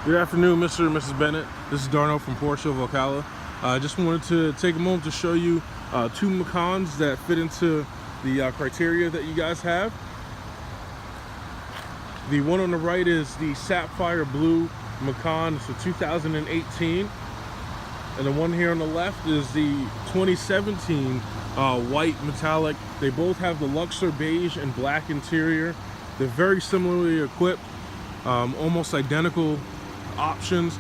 Good afternoon, Mr. and Mrs. Bennett. This is Darno from Porsche of Ocala. I just wanted to take a moment to show you two Macans that fit into the criteria that you guys have. The one on the right is the Sapphire Blue Macan. It's a 2018. And the one here on the left is the 2017 white metallic. They both have the Luxor beige and black interior. They're very similarly equipped, almost identical options.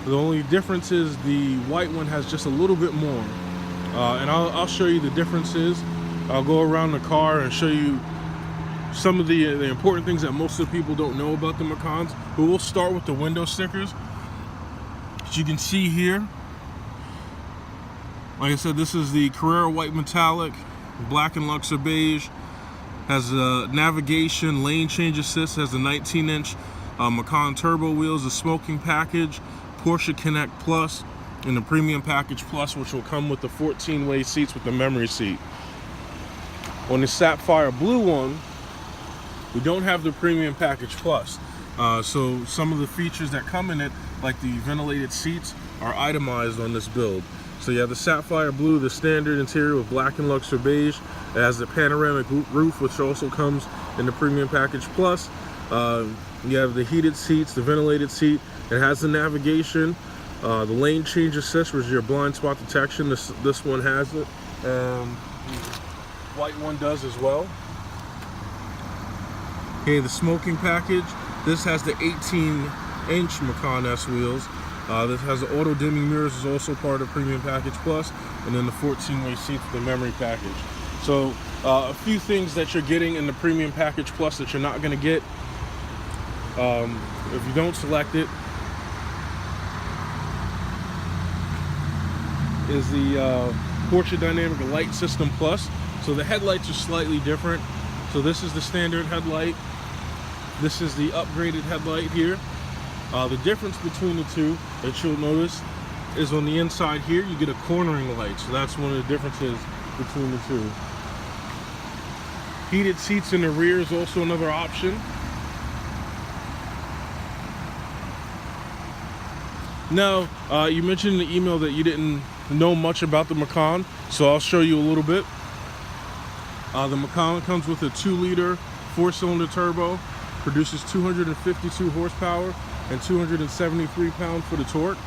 The only difference is the white one has just a little bit more, and I'll show you the differences. I'll go around the car and show you some of the important things that most of the people don't know about the Macans. But we'll start with the window stickers. As you can see here, like I said, this is the Carrera white metallic, black and Luxor beige. Has a navigation, lane change assist, has a 19-inch Macan turbo wheels, a smoking package, Porsche Connect Plus, and the Premium Package Plus, which will come with the 14-way seats with the memory seat. On the Sapphire Blue one, we don't have the Premium Package Plus. So some of the features that come in it, like the ventilated seats, are itemized on this build. So you have the Sapphire Blue, the standard interior with black and Luxor beige. It has the panoramic roof, which also comes in the Premium Package Plus. You have the heated seats, the ventilated seat. It has the navigation, the lane change assist, which is your blind spot detection. This one has it, and the white one does as well. Okay, the smoking package. This has the 18-inch Macan S wheels. This has the auto dimming mirrors, is also part of Premium Package Plus, and then the 14-way seats with the memory package. So a few things that you're getting in the Premium Package Plus that you're not going to get if you don't select it is the Porsche Dynamic Light System Plus. So the headlights are slightly different. So this is the standard headlight. This is the upgraded headlight here. The difference between the two that you'll notice is on the inside here, you get a cornering light. So that's one of the differences between the two. Heated seats in the rear is also another option. Now, you mentioned in the email that you didn't know much about the Macan, so I'll show you a little bit. The Macan comes with a 2-liter 4-cylinder turbo, produces 252 horsepower and 273 pound-foot of torque.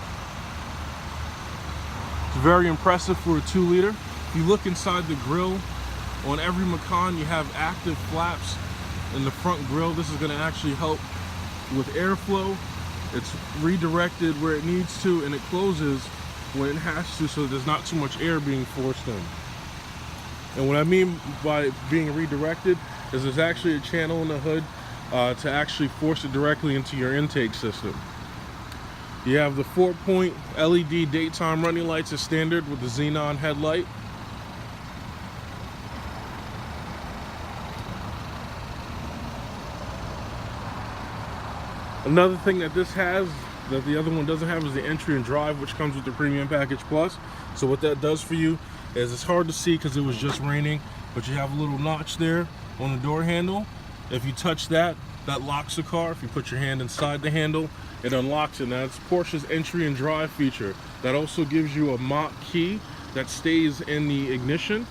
It's very impressive for a 2-liter. If you look inside the grille, on every Macan you have active flaps in the front grille. This is going to actually help with airflow. It's redirected where it needs to, and it closes when it has to, so there's not too much air being forced in. And what I mean by being redirected is there's actually a channel in the hood to actually force it directly into your intake system. You have the 4-point LED daytime running lights as standard with the xenon headlight. Another thing that this has that the other one doesn't have is the entry and drive, which comes with the Premium Package Plus. So what that does for you is, it's hard to see because it was just raining, but you have a little notch there on the door handle. If you touch that, that locks the car. If you put your hand inside the handle, it unlocks it. Now it's Porsche's entry and drive feature. That also gives you a mach key that stays in the ignition,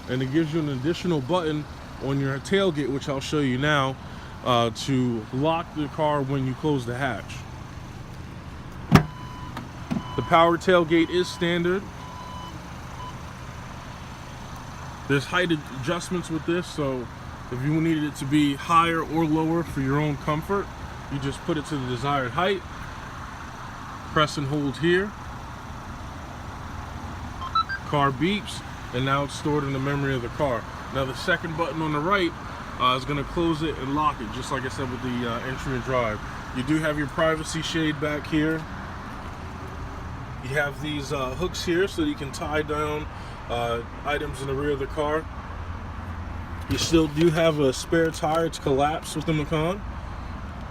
and it gives you an additional button on your tailgate, which I'll show you now, to lock the car when you close the hatch. The power tailgate is standard. There's height adjustments with this, so if you needed it to be higher or lower for your own comfort, you just put it to the desired height, press and hold here, car beeps, and now it's stored in the memory of the car. Now the second button on the right is going to close it and lock it, just like I said with the entry and drive. You do have your privacy shade back here. You have these hooks here so that you can tie down items in the rear of the car. You still do have a spare tire to collapse with the Macan,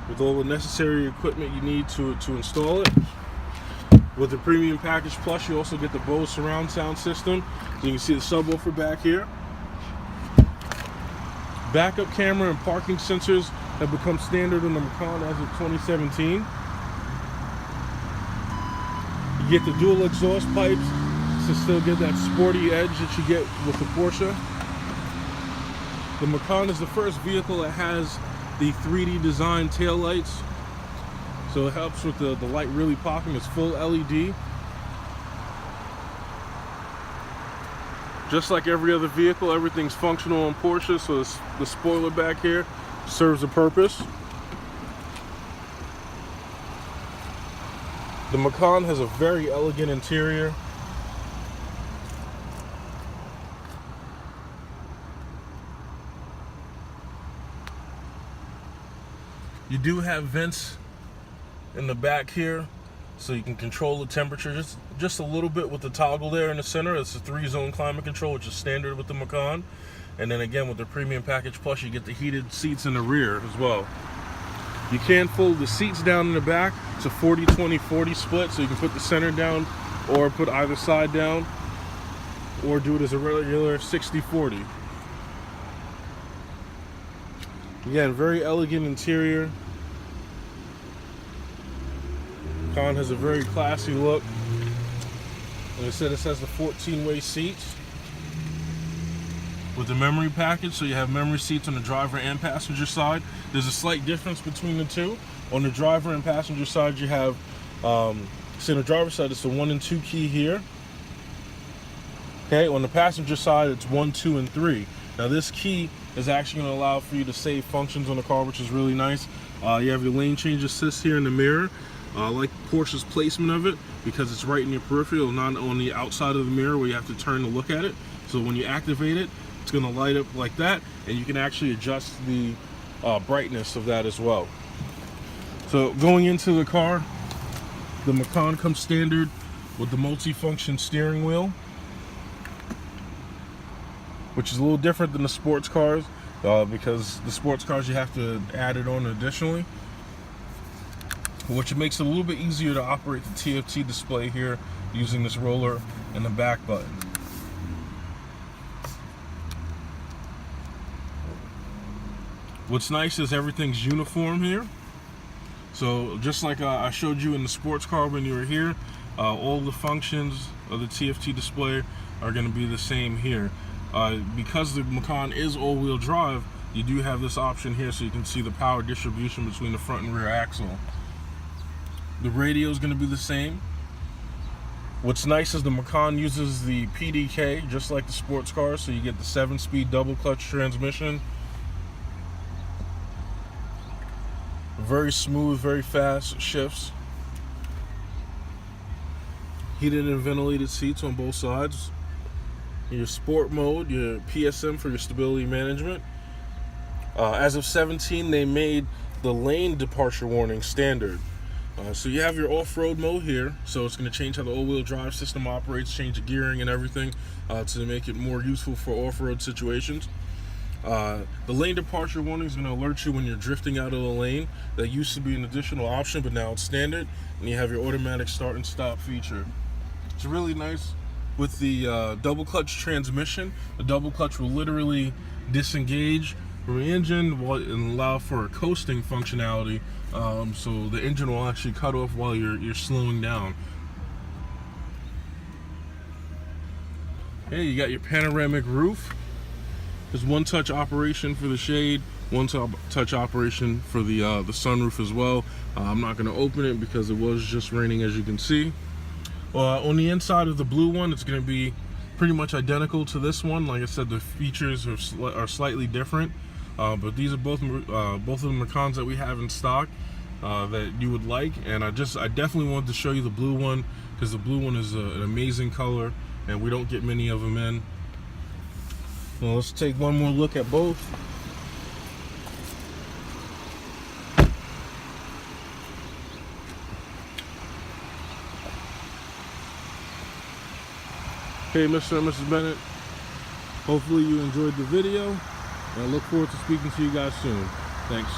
with all the necessary equipment you need to install it. With the Premium Package Plus, you also get the Bose surround sound system. So you can see the subwoofer back here. Backup camera and parking sensors have become standard on the Macan as of 2017. You get the dual exhaust pipes to still get that sporty edge that you get with the Porsche. The Macan is the first vehicle that has the 3D design tail lights, so it helps with the light really popping. It's full LED. Just like every other vehicle, everything's functional on Porsche, so the spoiler back here serves a purpose. The Macan has a very elegant interior. You do have vents in the back here, so you can control the temperature just a little bit with the toggle there in the center. It's a 3-zone climate control, which is standard with the Macan. And then again, with the Premium Package Plus, you get the heated seats in the rear as well. You can fold the seats down in the back. It's a 40-20-40 split, so you can put the center down or put either side down, or do it as a regular 60-40. Again, very elegant interior. Macan has a very classy look. Like I said, it has the 14-way seats with the memory package, so you have memory seats on the driver and passenger side. There's a slight difference between the two. On the driver and passenger side, you have, see, on the driver's side, it's the 1 and 2 key here. Okay, on the passenger side, it's 1, 2, and 3. Now this key is actually going to allow for you to save functions on the car, which is really nice. You have your lane change assist here in the mirror. I like Porsche's placement of it because it's right in your peripheral, not on the outside of the mirror where you have to turn to look at it. So when you activate it, it's going to light up like that, and you can actually adjust the brightness of that as well. So going into the car, the Macan comes standard with the multi-function steering wheel, which is a little different than the sports cars, because the sports cars you have to add it on additionally, which makes it a little bit easier to operate the TFT display here using this roller and the back button. What's nice is everything's uniform here. So just like I showed you in the sports car when you were here, all the functions of the TFT display are going to be the same here. Because the Macan is all-wheel drive, you do have this option here so you can see the power distribution between the front and rear axle. The radio is going to be the same. What's nice is the Macan uses the PDK just like the sports cars, so you get the 7-speed double clutch transmission. Very smooth, very fast shifts. Heated and ventilated seats on both sides. Your sport mode, your PSM for your stability management. As of 17, they made the lane departure warning standard. So you have your off-road mode here, so it's going to change how the all-wheel drive system operates, change the gearing and everything to make it more useful for off-road situations. The lane departure warning is going to alert you when you're drifting out of the lane. That used to be an additional option, but now it's standard, and you have your automatic start and stop feature. It's really nice. With the double clutch transmission, the double clutch will literally disengage from the engine and allow for a coasting functionality, so the engine will actually cut off while you're slowing down. Okay, you got your panoramic roof. There's one-touch operation for the shade, one-touch operation for the sunroof as well. I'm not going to open it because it was just raining, as you can see. On the inside of the blue one, it's going to be pretty much identical to this one. Like I said, the features are slightly different, but these are both of the Macans that we have in stock that you would like. And I definitely wanted to show you the blue one because the blue one is an amazing color, and we don't get many of them in. Well, let's take one more look at both. Hey, Mr. and Mrs. Bennett, hopefully you enjoyed the video, and I look forward to speaking to you guys soon. Thanks.